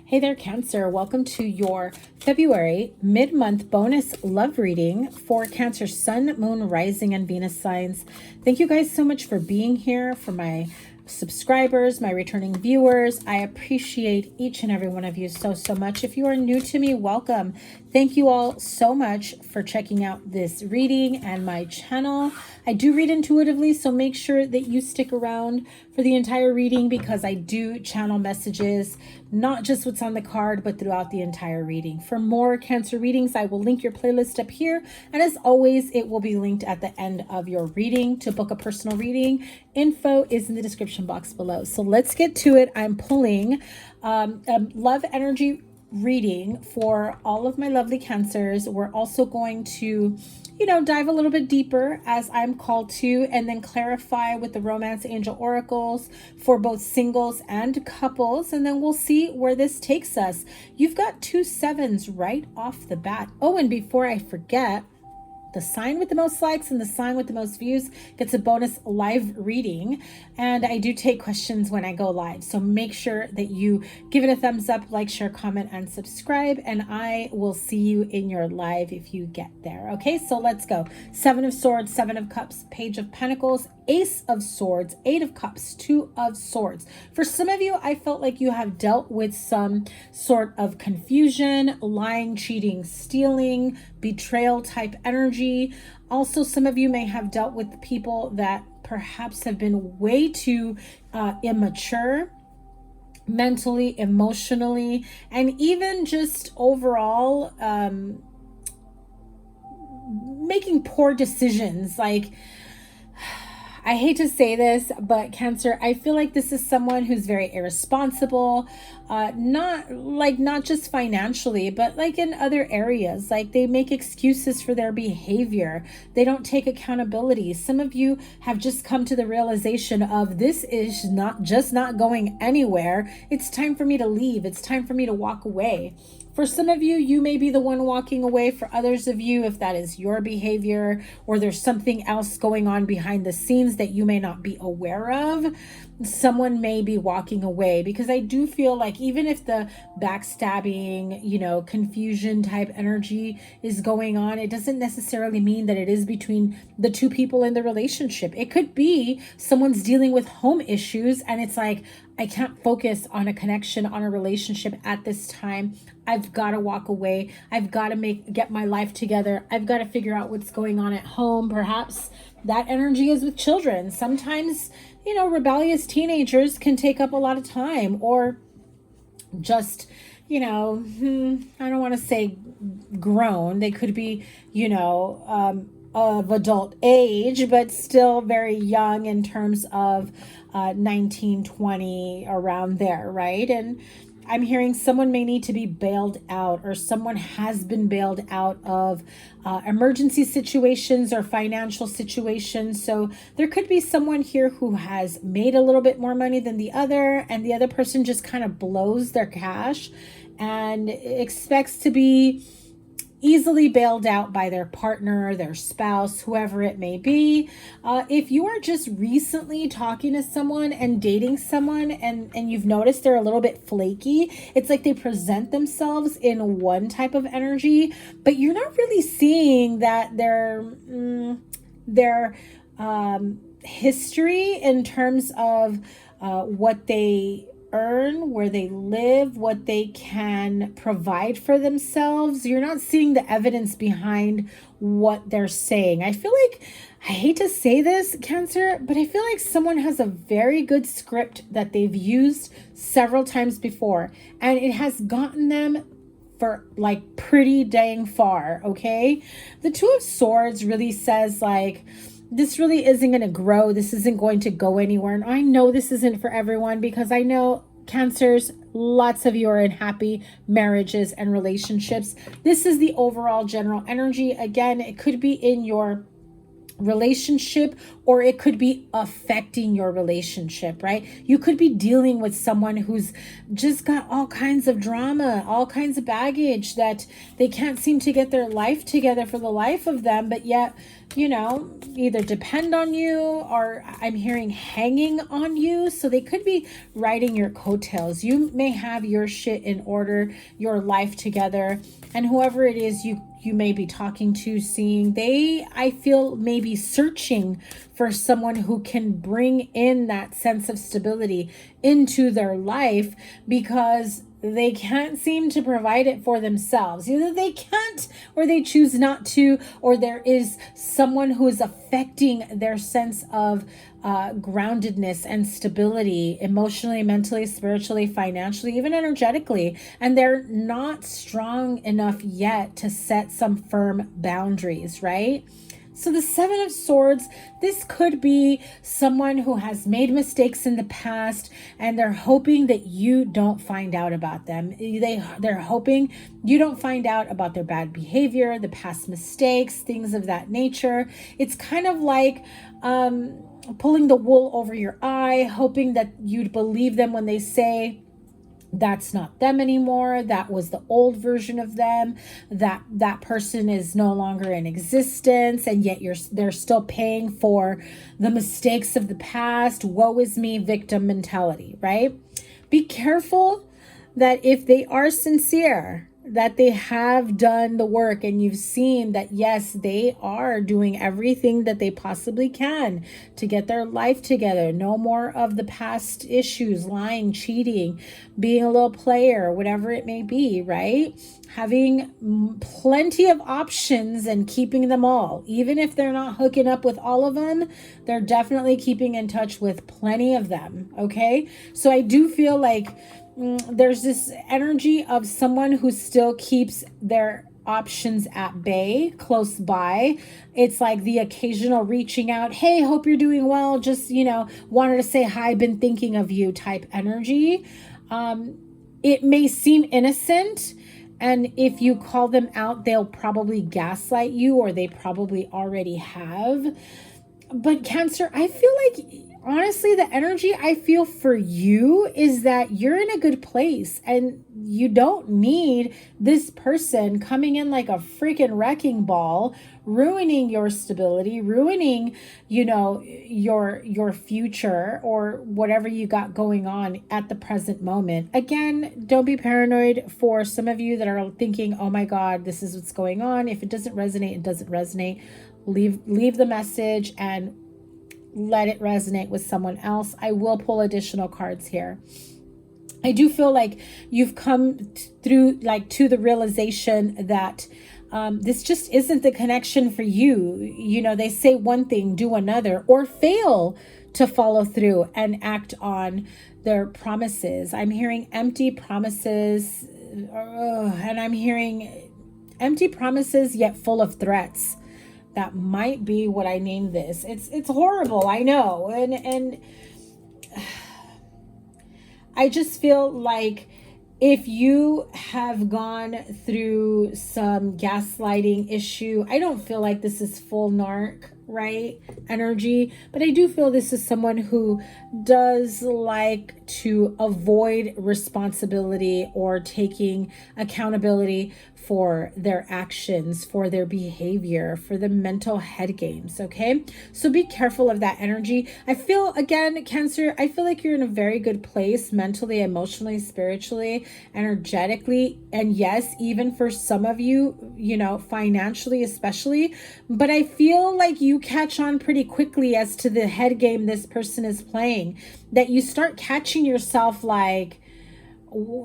Hey there, Cancer. Welcome to your February mid-month bonus love reading for Cancer Sun, Moon, Rising, and Venus signs. Thank you guys so much for being here, for my subscribers, my returning viewers. I appreciate each and every one of you so much. If you are new to me, welcome. Thank you all so much for checking out this reading and my channel. I do read intuitively, so make sure that you stick around for the entire reading because I do channel messages, not just what's on the card, but throughout the entire reading. For more Cancer readings, I will link your playlist up here. And as always, it will be linked at the end of your reading. To book a personal reading, info is in the description box below. So let's get to it. I'm pulling a love energy reading for all of my lovely Cancers. We're also going to, dive a little bit deeper as I'm called to, and then clarify with the romance angel oracles for both singles and couples. And then we'll see where this takes us. You've got 2 7s right off the bat. Oh, and before I forget, the sign with the most likes and the sign with the most views gets a bonus live reading. And I do take questions when I go live. So make sure that you give it a thumbs up, like, share, comment, and subscribe. And I will see you in your live if you get there. Okay, so let's go. 7 of Swords, 7 of Cups, Page of Pentacles, Ace of Swords, 8 of Cups, 2 of Swords. For some of you, I felt like you have dealt with some sort of confusion, lying, cheating, stealing, betrayal type energy. Also, some of you may have dealt with people that perhaps have been way too immature mentally, emotionally, and even just overall making poor decisions. Like, I hate to say this, but Cancer, I feel like this is someone who's very irresponsible, not just financially, but like in other areas. Like, they make excuses for their behavior. They don't take accountability. Some of you have just come to the realization of this is not going anywhere. It's time for me to leave. It's time for me to walk away. For some of you, you may be the one walking away. For others of you, if that is your behavior or there's something else going on behind the scenes that you may not be aware of, someone may be walking away. Because I do feel like even if the backstabbing, confusion type energy is going on, it doesn't necessarily mean that it is between the two people in the relationship. It could be someone's dealing with home issues and it's like, I can't focus on a connection, on a relationship at this time. I've got to walk away. I've got to get my life together. I've got to figure out what's going on at home. Perhaps that energy is with children. Sometimes, rebellious teenagers can take up a lot of time, or just, I don't want to say grown. They could be, of adult age, but still very young in terms of 19, 20, around there, right? And I'm hearing someone may need to be bailed out, or someone has been bailed out of emergency situations or financial situations. So there could be someone here who has made a little bit more money than the other, and the other person just kind of blows their cash and expects to be easily bailed out by their partner, their spouse, whoever it may be. If you are just recently talking to someone and dating someone and you've noticed they're a little bit flaky, it's like they present themselves in one type of energy, but you're not really seeing that their history in terms of what they earn, where they live, what they can provide for themselves. You're not seeing the evidence behind what they're saying. I feel like, I hate to say this, Cancer, but I feel like someone has a very good script that they've used several times before, and it has gotten them for like pretty dang far, okay? The 2 of Swords really says like, this really isn't going to grow. This isn't going to go anywhere. And I know this isn't for everyone, because I know Cancers, lots of you are in happy marriages and relationships. This is the overall general energy. Again, it could be in your relationship, or it could be affecting your relationship, right? You could be dealing with someone who's just got all kinds of drama, all kinds of baggage, that they can't seem to get their life together for the life of them, but yet you know, either depend on you, or I'm hearing hanging on you. So they could be riding your coattails. You may have your shit in order, your life together, and whoever it is you may be talking to, seeing, I feel, maybe searching for someone who can bring in that sense of stability into their life, because they can't seem to provide it for themselves. Either they can't, or they choose not to, or there is someone who is affecting their sense of groundedness and stability emotionally, mentally, spiritually, financially, even energetically. And they're not strong enough yet to set some firm boundaries, right? So the Seven of Swords, this could be someone who has made mistakes in the past, and they're hoping that you don't find out about them. They're hoping you don't find out about their bad behavior, the past mistakes, things of that nature. It's kind of like pulling the wool over your eye, hoping that you'd believe them when they say, that's not them anymore. That was the old version of them. That person is no longer in existence, and yet they're still paying for the mistakes of the past. Woe is me, victim mentality, right? Be careful that if they are sincere, that they have done the work, and you've seen that, yes, they are doing everything that they possibly can to get their life together. No more of the past issues, lying, cheating, being a little player, whatever it may be, right? Having plenty of options and keeping them all. Even if they're not hooking up with all of them, they're definitely keeping in touch with plenty of them, okay? So I do feel like there's this energy of someone who still keeps their options at bay, close by. It's like the occasional reaching out, hey, hope you're doing well, just, wanted to say hi, been thinking of you type energy. It may seem innocent, and if you call them out, they'll probably gaslight you, or they probably already have. But Cancer, I feel like, honestly, the energy I feel for you is that you're in a good place, and you don't need this person coming in like a freaking wrecking ball, ruining your stability, ruining, your future, or whatever you got going on at the present moment. Again, don't be paranoid. For some of you that are thinking, oh my God, this is what's going on. If it doesn't resonate, it doesn't resonate. Leave the message and let it resonate with someone else. I will pull additional cards here. I do feel like you've come through to the realization that this just isn't the connection for you. They say one thing, do another, or fail to follow through and act on their promises. I'm hearing empty promises, and I'm hearing empty promises yet full of threats. That might be what I named this. It's horrible, I know. And I just feel like if you have gone through some gaslighting issue, I don't feel like this is full narc, right, energy, but I do feel this is someone who does like to avoid responsibility or taking accountability for their actions, for their behavior, for the mental head games, okay? So be careful of that energy. I feel, again, Cancer, I feel like you're in a very good place mentally, emotionally, spiritually, energetically, and yes, even for some of you, financially especially, but I feel like you catch on pretty quickly as to the head game this person is playing, that you start catching yourself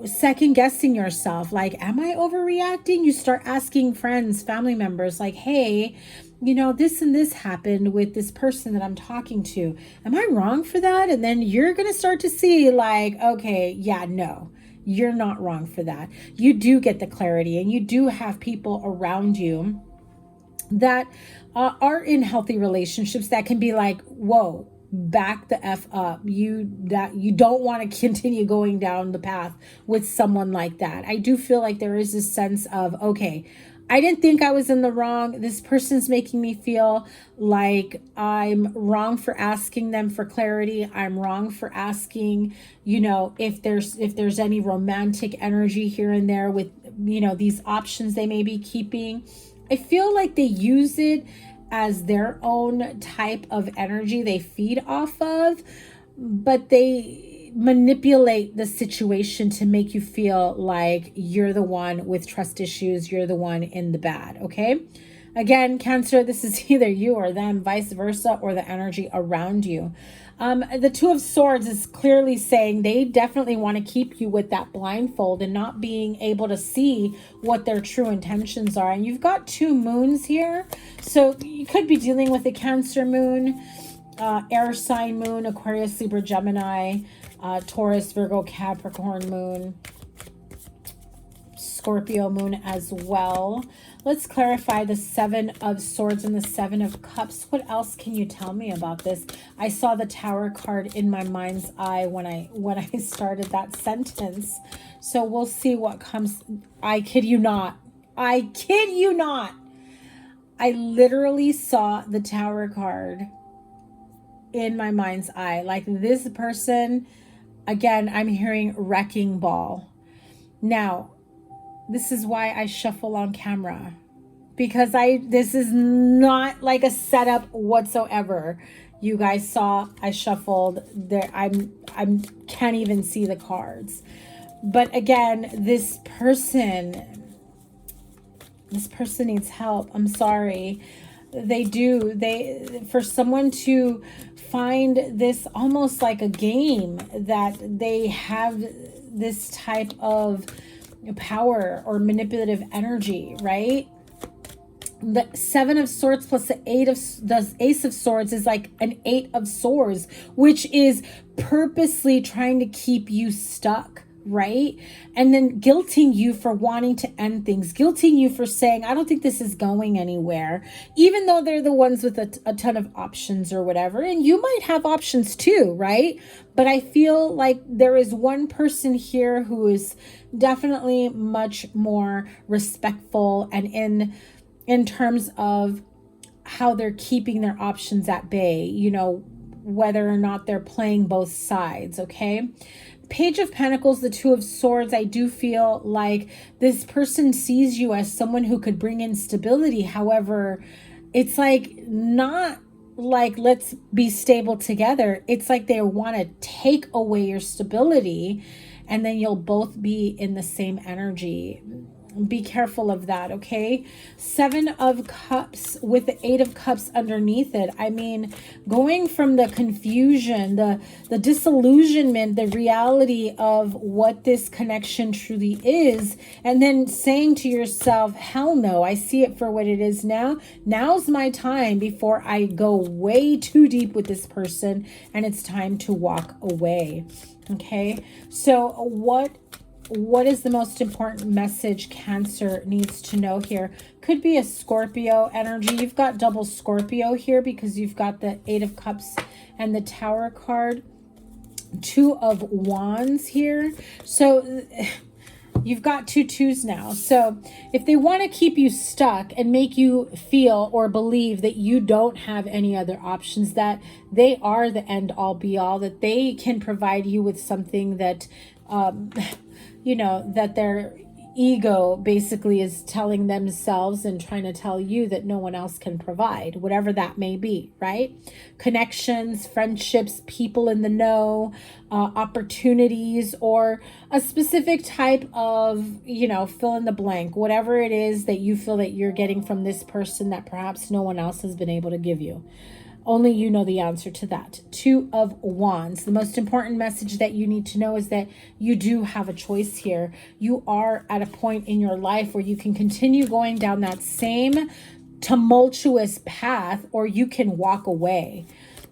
second guessing yourself, am I overreacting? You start asking friends, family members, hey, this and this happened with this person that I'm talking to. Am I wrong for that? And then you're going to start to see okay, yeah, no, you're not wrong for that. You do get the clarity, and you do have people around you that are in healthy relationships that can be whoa, back the F up. You don't want to continue going down the path with someone like that. I do feel like there is this sense of, okay, I didn't think I was in the wrong. This person's making me feel like I'm wrong for asking them for clarity. I'm wrong for asking, if there's any romantic energy here and there with, these options they may be keeping. I feel like they use it as their own type of energy they feed off of, but they manipulate the situation to make you feel like you're the one with trust issues, you're the one in the bad, okay? Again, Cancer, this is either you or them, vice versa, or the energy around you. The Two of Swords is clearly saying they definitely want to keep you with that blindfold and not being able to see what their true intentions are. And you've got 2 moons here. So you could be dealing with a Cancer moon, air sign moon, Aquarius, Libra, Gemini, Taurus, Virgo, Capricorn moon, Scorpio moon as well. Let's clarify the 7 of Swords and the 7 of Cups. What else can you tell me about this? I saw the Tower card in my mind's eye when I started that sentence. So we'll see what comes. I kid you not. I kid you not. I literally saw the Tower card in my mind's eye. Like this person, again, I'm hearing wrecking ball. Now, this is why I shuffle on camera, because this is not like a setup whatsoever. You guys saw I shuffled there. I can't even see the cards. But again, this person needs help. I'm sorry. They do. For someone to find this almost like a game, that they have this type of power or manipulative energy, right? The 7 of Swords plus the Ace of Swords is like an 8 of Swords, which is purposely trying to keep you stuck, right? And then guilting you for wanting to end things, guilting you for saying, I don't think this is going anywhere, even though they're the ones with a ton of options or whatever. And you might have options too, right? But I feel like there is one person here who is definitely much more respectful and in terms of how they're keeping their options at bay, you know, whether or not they're playing both sides, okay? Page of Pentacles, the 2 of Swords, I do feel like this person sees you as someone who could bring in stability. However, it's like not like let's be stable together. It's like they want to take away your stability, and then you'll both be in the same energy. Be careful of that, okay? 7 of Cups with the 8 of Cups underneath it. I mean, going from the confusion, the disillusionment, the reality of what this connection truly is, and then saying to yourself, hell no, I see it for what it is now. Now's my time before I go way too deep with this person and it's time to walk away, okay? So what is the most important message Cancer needs to know here? Could be a Scorpio energy. You've got double Scorpio here because you've got the 8 of Cups and the Tower card. 2 of Wands here. So you've got 2 twos now. So if they want to keep you stuck and make you feel or believe that you don't have any other options, that they are the end all be all, that they can provide you with something that you know, that their ego basically is telling themselves and trying to tell you that no one else can provide, whatever that may be, right? Connections, friendships, people in the know, opportunities, or a specific type of, you know, fill in the blank, whatever it is that you feel that you're getting from this person that perhaps no one else has been able to give you. Only you know the answer to that. 2 of Wands. The most important message that you need to know is that you do have a choice here. You are at a point in your life where you can continue going down that same tumultuous path, or you can walk away,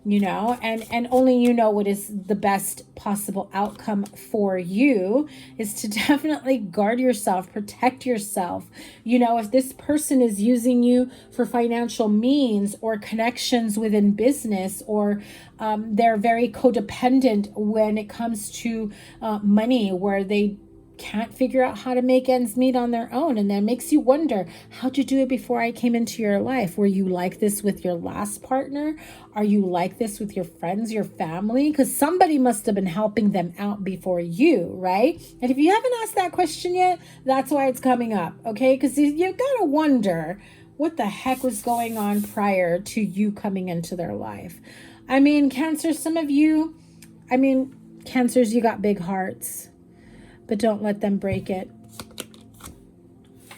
you know, and only you know what is the best possible outcome for you is to definitely guard yourself, protect yourself. You know, if this person is using you for financial means or connections within business, or they're very codependent when it comes to money, where they can't figure out how to make ends meet on their own. And that makes you wonder, how'd you do it before I came into your life? Were you like this with your last partner? Are you like this with your friends, your family? Because somebody must have been helping them out before you, right? And if you haven't asked that question yet, that's why it's coming up, okay? Because you've got to wonder, what the heck was going on prior to you coming into their life. I mean, Cancer, some of you, I mean, Cancers, you got big hearts, but don't let them break it.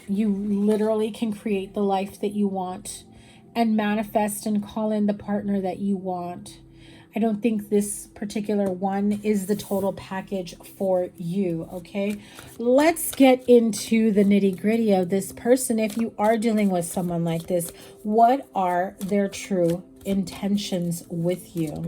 You literally can create the life that you want and manifest and call in the partner that you want. I don't think this particular one is the total package for you, okay? Let's get into the nitty-gritty of this person. If you are dealing with someone like this, what are their true intentions with you?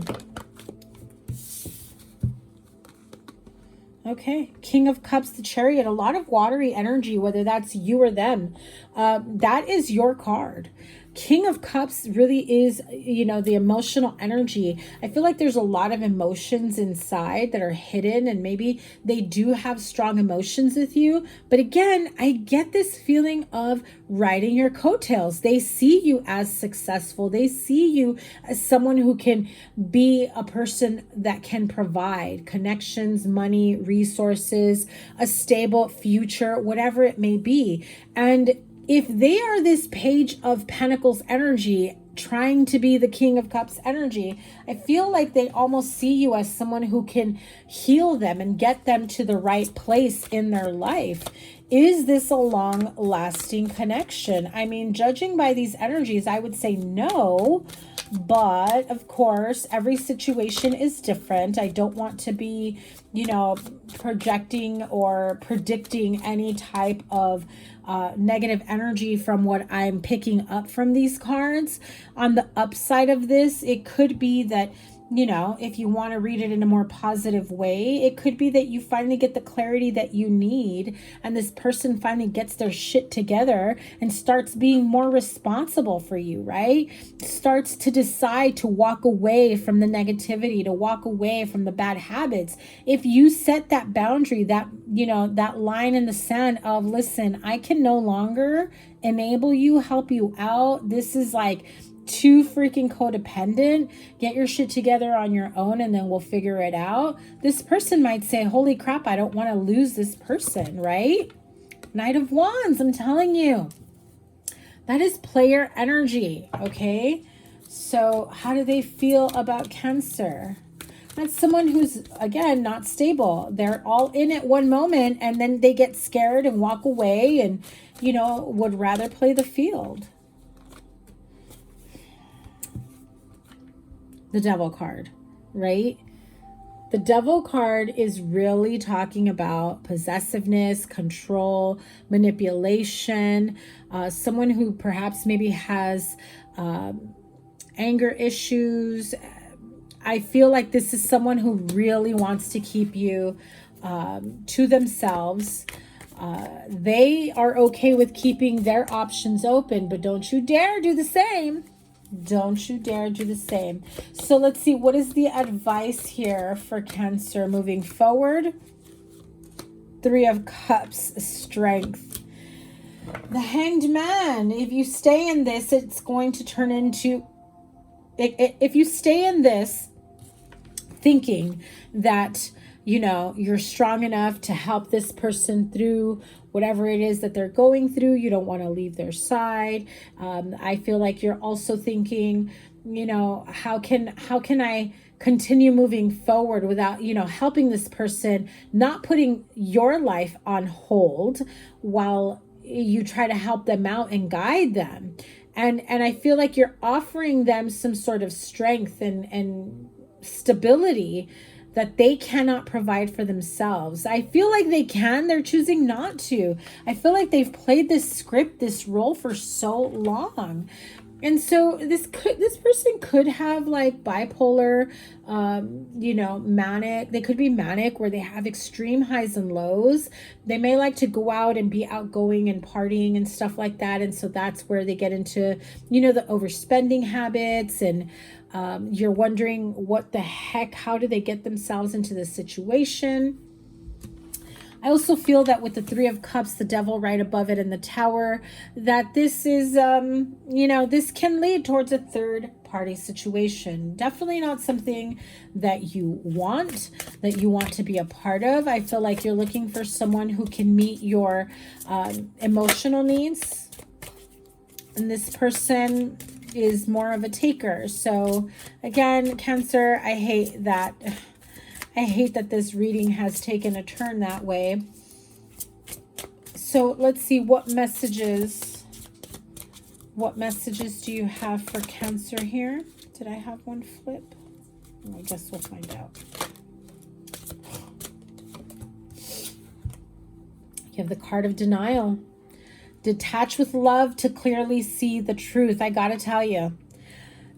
Okay, King of Cups, the Chariot, a lot of watery energy, whether that's you or them. That is your card. King of Cups really is, you know, the emotional energy. I feel like there's a lot of emotions inside that are hidden, and maybe they do have strong emotions with you. But again, I get this feeling of riding your coattails. They see you as successful. They see you as someone who can be a person that can provide connections, money, resources, a stable future, whatever it may be. And if they are this Page of Pentacles energy, trying to be the King of Cups energy, I feel like they almost see you as someone who can heal them and get them to the right place in their life. Is this a long-lasting connection? I mean, judging by these energies, I would say no. But of course, every situation is different. I don't want to be, you know, projecting or predicting any type of negative energy from what I'm picking up from these cards. On the upside of this, it could be that, you know, if you want to read it in a more positive way, it could be that you finally get the clarity that you need, and this person finally gets their shit together and starts being more responsible for you, right? Starts to decide to walk away from the negativity, to walk away from the bad habits. If you set that boundary, that, you know, that line in the sand of, listen, I can no longer enable you, help you out. This is like too freaking codependent. Get your shit together on your own and then we'll figure it out. This person might say, holy crap, I don't want to lose this person, right? Knight of Wands, I'm telling you. That is player energy, okay? So how do they feel about Cancer? That's someone who's, again, not stable. They're all in at one moment and then they get scared and walk away and, you know, would rather play the field. The Devil card, right? The Devil card is really talking about possessiveness, control, manipulation, someone who perhaps maybe has anger issues. I feel like this is someone who really wants to keep you to themselves. They are okay with keeping their options open, but don't you dare do the same. Don't you dare do the same. So let's see, what is the advice here for Cancer moving forward? Three of Cups, strength. The Hanged Man. If you stay in this, it's going to turn into... If you stay in this thinking that, you know, you're strong enough to help this person through whatever it is that they're going through, you don't want to leave their side. I feel like you're also thinking, you know, how can I continue moving forward without, you know, helping this person, not putting your life on hold while you try to help them out and guide them. And I feel like you're offering them some sort of strength and stability that they cannot provide for themselves. I feel like they can, they're choosing not to. I feel like they've played this script, this role for so long. And so this person could have like bipolar, you know, manic. They could be manic where they have extreme highs and lows. They may like to go out and be outgoing and partying and stuff like that. And so that's where they get into, you know, the overspending habits, and you're wondering what the heck, how do they get themselves into this situation? I also feel that with the Three of Cups, the Devil right above it, and the Tower, that this is, you know, this can lead towards a third party situation. Definitely not something that you want to be a part of. I feel like you're looking for someone who can meet your emotional needs. And this person is more of a taker. So again, Cancer, I hate that this reading has taken a turn that way. So let's see, what messages do you have for Cancer here? Did I have one flip? I guess we'll find out. You have the card of denial. Detach with love to clearly see the truth. I gotta tell you,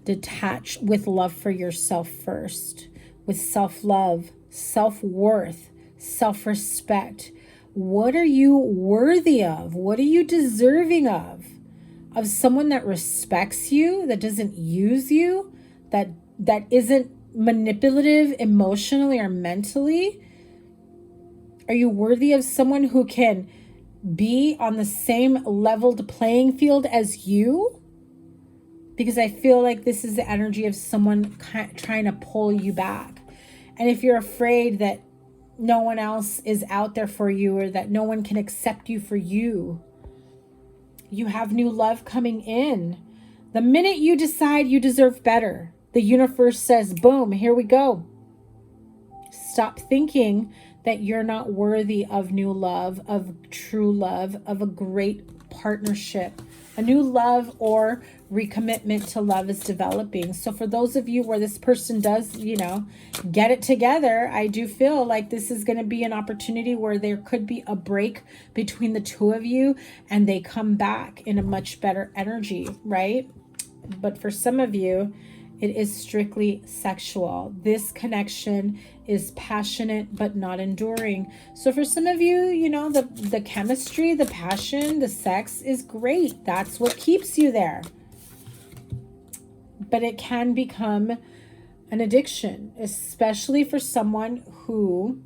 detach with love for yourself first, with self-love, self-worth, self-respect. What are you worthy of? What are you deserving of? Of someone that respects you, that doesn't use you, that isn't manipulative emotionally or mentally? Are you worthy of someone who can be on the same leveled playing field as you? Because I feel like this is the energy of someone trying to pull you back. And if you're afraid that no one else is out there for you, or that no one can accept you for you, you have new love coming in. The minute you decide you deserve better, the universe says, boom, here we go. Stop thinking that you're not worthy of new love, of true love, of a great partnership. A new love or recommitment to love is developing. So for those of you where this person does, get it together, I do feel like this is going to be an opportunity where there could be a break between the two of you and they come back in a much better energy, right? But for some of you, it is strictly sexual. This connection is passionate but not enduring. So for some of you, the chemistry, the passion, the sex is great. That's what keeps you there. But it can become an addiction, especially for someone who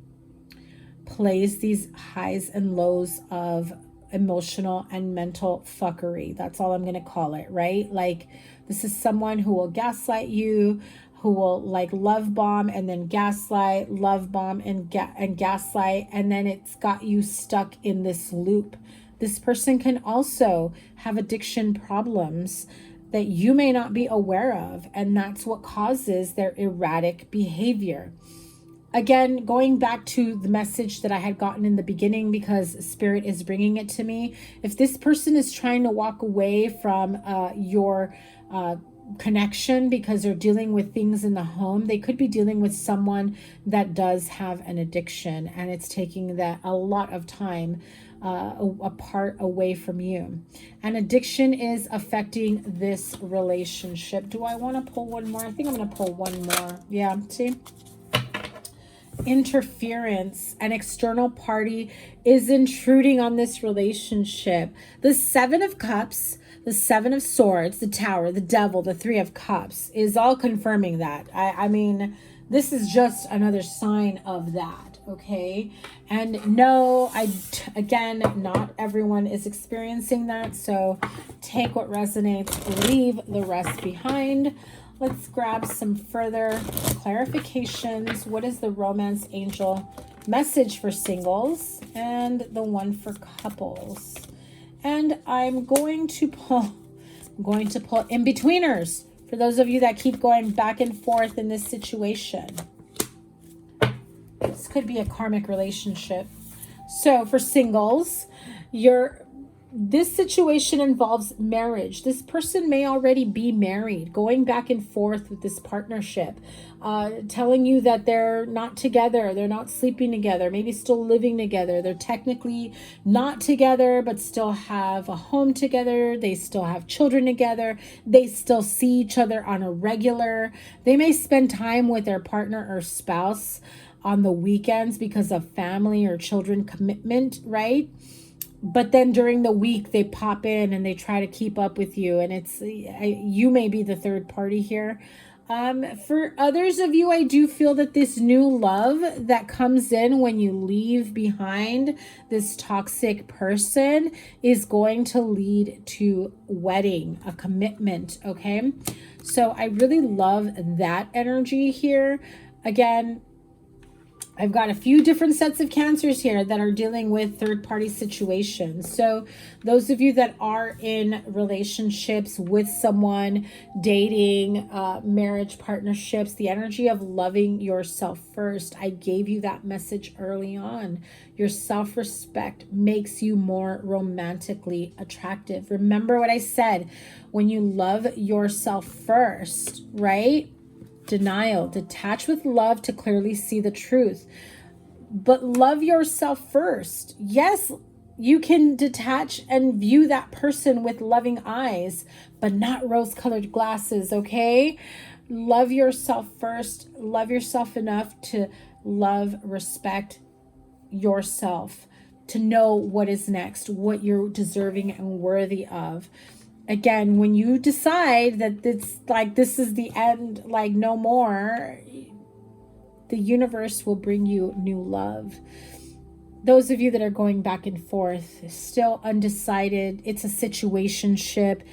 plays these highs and lows of emotional and mental fuckery. That's all I'm going to call it, right? Like, this is someone who will gaslight you, who will love bomb and then gaslight, love bomb and gaslight, and then it's got you stuck in this loop. This person can also have addiction problems that you may not be aware of, and that's what causes their erratic behavior. Again, going back to the message that I had gotten in the beginning, because Spirit is bringing it to me. If this person is trying to walk away from your connection because they're dealing with things in the home, they could be dealing with someone that does have an addiction, and it's taking that a lot of time apart away from you. And addiction is affecting this relationship. Do I want to pull one more? I think I'm going to pull one more. Yeah, see? Interference. An external party is intruding on this relationship. The Seven of Cups, the Seven of Swords, the Tower, the Devil, the Three of Cups is all confirming that. I mean, this is just another sign of that, okay? And no, again, not everyone is experiencing that, so take what resonates, leave the rest behind. Let's grab some further clarifications. What is the Romance Angel message for singles and the one for couples? And I'm going to pull in-betweeners for those of you that keep going back and forth in this situation. This could be a karmic relationship. So for singles, this situation involves marriage. This person may already be married, going back and forth with this partnership, telling you that they're not together, they're not sleeping together, maybe still living together. They're technically not together, but still have a home together. They still have children together. They still see each other on a regular. They may spend time with their partner or spouse on the weekends because of family or children commitment, right? But then during the week, they pop in and they try to keep up with you. And you may be the third party here. For others of you, I do feel that this new love that comes in when you leave behind this toxic person is going to lead to wedding, a commitment, okay? So I really love that energy here. Again, I've got a few different sets of Cancers here that are dealing with third-party situations. So those of you that are in relationships with someone, dating, marriage, partnerships, the energy of loving yourself first. I gave you that message early on. Your self-respect makes you more romantically attractive. Remember what I said, when you love yourself first, right? Denial, detach with love to clearly see the truth. But love yourself first. Yes, you can detach and view that person with loving eyes, but not rose-colored glasses, okay? Love yourself first. Love yourself enough to love, respect yourself, to know what is next, what you're deserving and worthy of. Again, when you decide that it's like, this is the end, like no more, the universe will bring you new love. Those of you that are going back and forth, still undecided, it's a situationship.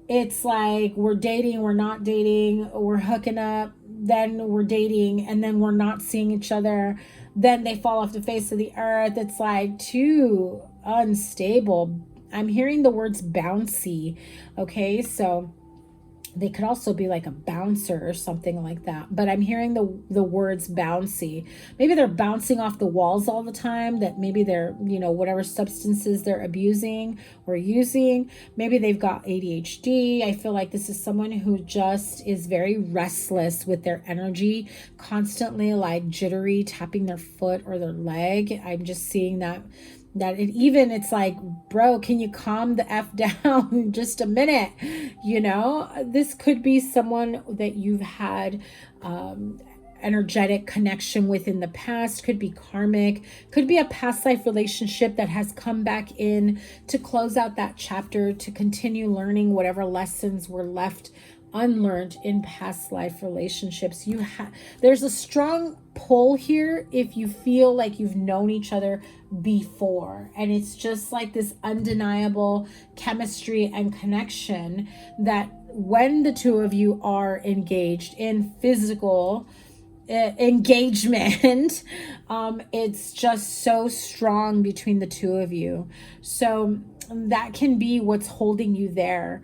It's like we're dating, we're not dating, we're hooking up, then we're dating, and then we're not seeing each other. Then they fall off the face of the earth. It's like too unstable. I'm hearing the words bouncy. Okay, so they could also be like a bouncer or something like that. But I'm hearing the words bouncy. Maybe they're bouncing off the walls all the time, that maybe they're, you know, whatever substances they're abusing or using. Maybe they've got ADHD. I feel like this is someone who just is very restless with their energy, constantly like jittery, tapping their foot or their leg. I'm just seeing that it's like, bro, can you calm the F down just a minute? You know, this could be someone that you've had energetic connection with in the past, could be karmic, could be a past life relationship that has come back in to close out that chapter, to continue learning whatever lessons were left unlearned in past life relationships. There's a strong pull here if you feel like you've known each other before, and it's just like this undeniable chemistry and connection that when the two of you are engaged in physical engagement, it's just so strong between the two of you. So that can be what's holding you there.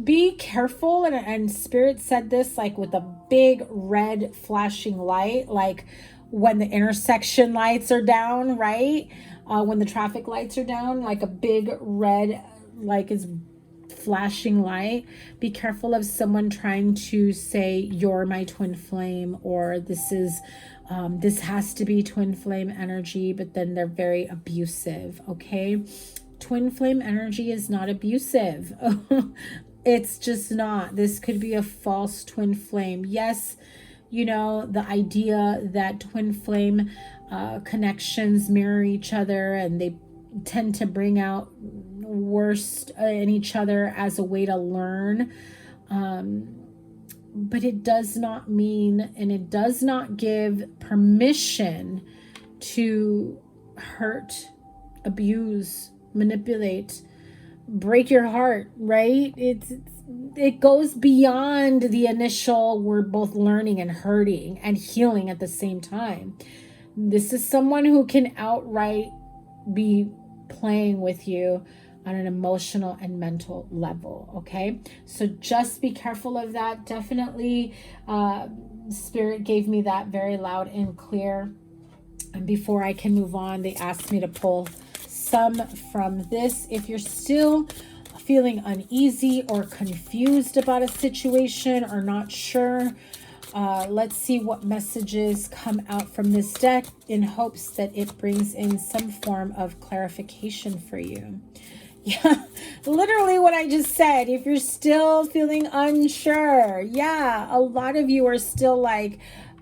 Be careful, and Spirit said this like with a big red flashing light, like when the intersection lights are down, right? When the traffic lights are down, like a big red, like is flashing light. Be careful of someone trying to say you're my twin flame, or this has to be twin flame energy, but then they're very abusive. Okay, twin flame energy is not abusive. It's just not. This could be a false twin flame. Yes, you know, the idea that twin flame connections mirror each other, and they tend to bring out worst in each other as a way to learn. But it does not mean, and it does not give permission to hurt, abuse, manipulate, break your heart, right? It goes beyond the initial, we're both learning and hurting and healing at the same time. This is someone who can outright be playing with you on an emotional and mental level. Okay, so just be careful of that. Definitely Spirit gave me that very loud and clear. And before I can move on, they asked me to pull some from this. If you're still feeling uneasy or confused about a situation or not sure, let's see what messages come out from this deck, in hopes that it brings in some form of clarification for you. Yeah, literally what I just said. If you're still feeling unsure, yeah, a lot of you are still like,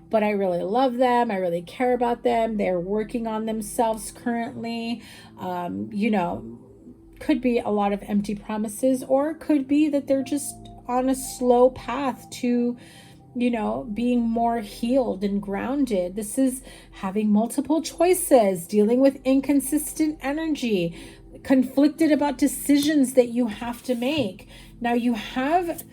but I really love them, I really care about them, they're working on themselves currently. You know, could be a lot of empty promises, or could be that they're just on a slow path to, you know, being more healed and grounded. This is having multiple choices, dealing with inconsistent energy, conflicted about decisions that you have to make. Now you've had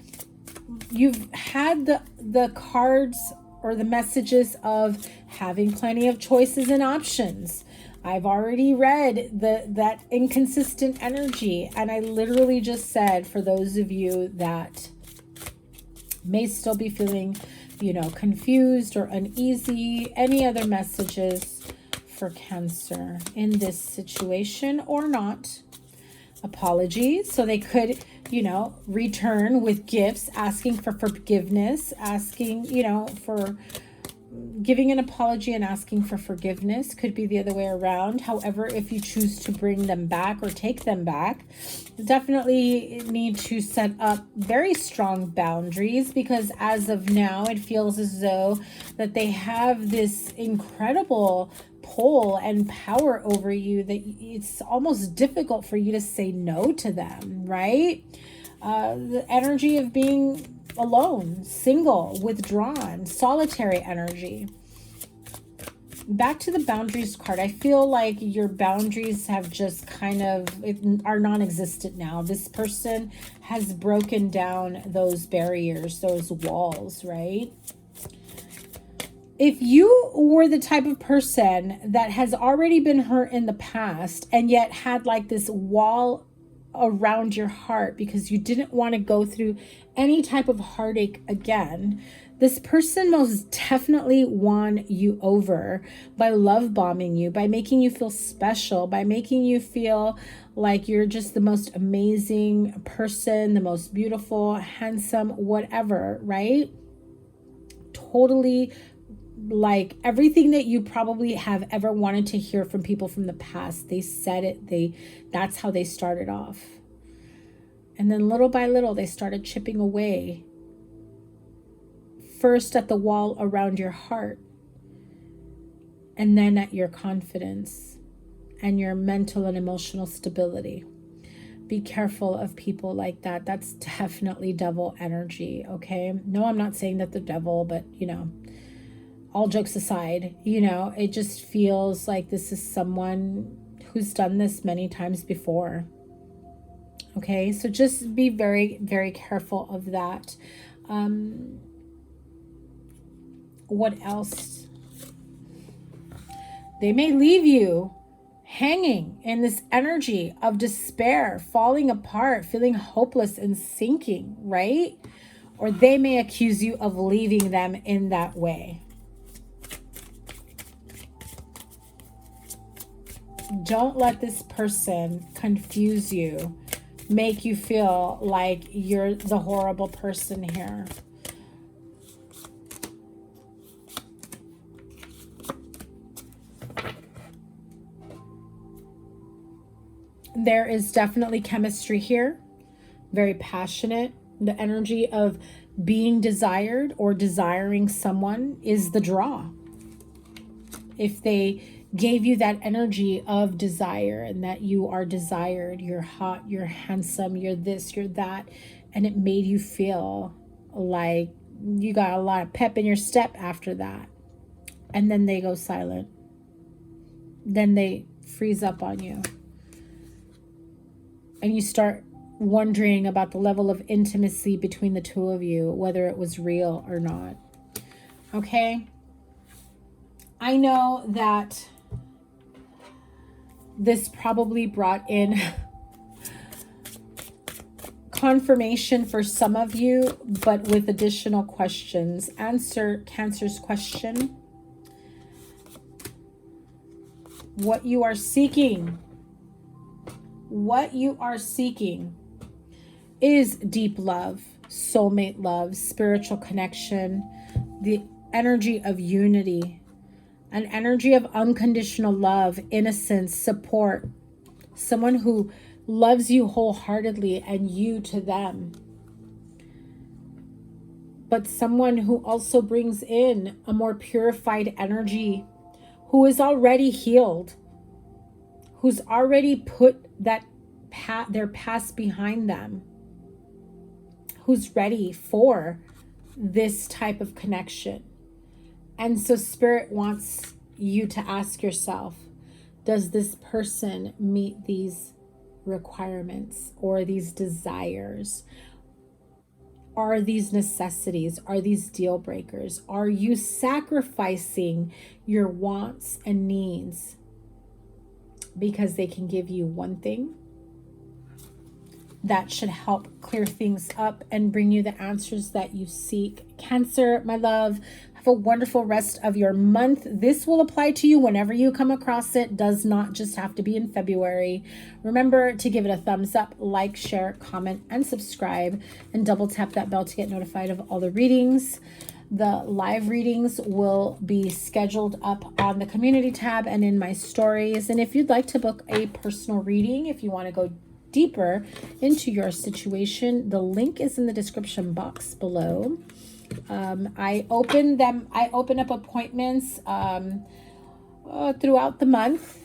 the cards or the messages of having plenty of choices and options. I've already read that inconsistent energy, and I literally just said, for those of you that may still be feeling, you know, confused or uneasy, any other messages for Cancer in this situation or not. Apologies. So they could, you know, return with gifts, asking for forgiveness, asking, you know, for giving an apology and asking for forgiveness. Could be the other way around. However, if you choose to bring them back or take them back, definitely need to set up very strong boundaries, because as of now, it feels as though that they have this incredible pull and power over you that it's almost difficult for you to say no to them, right? The energy of being alone, single, withdrawn, solitary energy. Back to the boundaries card. I feel like your boundaries have just kind of are non-existent now. This person has broken down those barriers, those walls, right? If you were the type of person that has already been hurt in the past and yet had like this wall around your heart because you didn't want to go through any type of heartache again, this person most definitely won you over by love bombing you, by making you feel special, by making you feel like you're just the most amazing person, the most beautiful, handsome, whatever, right? Totally like everything that you probably have ever wanted to hear from people from the past. They said it. That's how they started off. And then little by little, they started chipping away. First at the wall around your heart, and then at your confidence and your mental and emotional stability. Be careful of people like that. That's definitely devil energy, okay? No, I'm not saying that the devil, but you know, all jokes aside, you know, it just feels like this is someone who's done this many times before. Okay, so just be very, very careful of that. What else? They may leave you hanging in this energy of despair, falling apart, feeling hopeless and sinking, right? Or they may accuse you of leaving them in that way. Don't let this person confuse you, make you feel like you're the horrible person here. There is definitely chemistry here, very passionate. The energy of being desired or desiring someone is the draw. If they gave you that energy of desire and that you are desired, you're hot, you're handsome, you're this, you're that, and it made you feel like you got a lot of pep in your step after that, and then they go silent, then they freeze up on you, and you start wondering about the level of intimacy between the two of you, whether it was real or not. Okay? I know that this probably brought in confirmation for some of you, but with additional questions. Answer Cancer's question. What you are seeking. What you are seeking is deep love, soulmate love, spiritual connection, the energy of unity, an energy of unconditional love, innocence, support, someone who loves you wholeheartedly and you to them, but someone who also brings in a more purified energy, who is already healed, who's already put that their past behind them, who's ready for this type of connection. And so Spirit wants you to ask yourself, does this person meet these requirements or these desires? are these necessities? Are these deal breakers? Are you sacrificing your wants and needs because they can give you one thing that should help clear things up and bring you the answers that you seek? Cancer, my love, have a wonderful rest of your month. This will apply to you whenever you come across it. Does not just have to be in February. Remember to give it a thumbs up, like, share, comment, and subscribe, and double tap that bell to get notified of all the readings. The live readings will be scheduled up on the community tab and in my stories. And if you'd like to book a personal reading, if you want to go deeper into your situation, the link is in the description box below. I open up appointments throughout the month.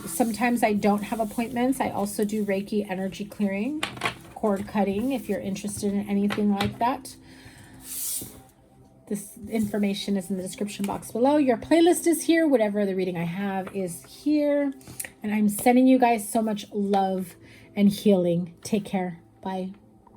Sometimes I don't have appointments. I also do Reiki energy clearing, cord cutting, if you're interested in anything like that. This information is in the description box below. Your playlist is here. Whatever the reading I have is here. And I'm sending you guys so much love and healing. Take care. Bye.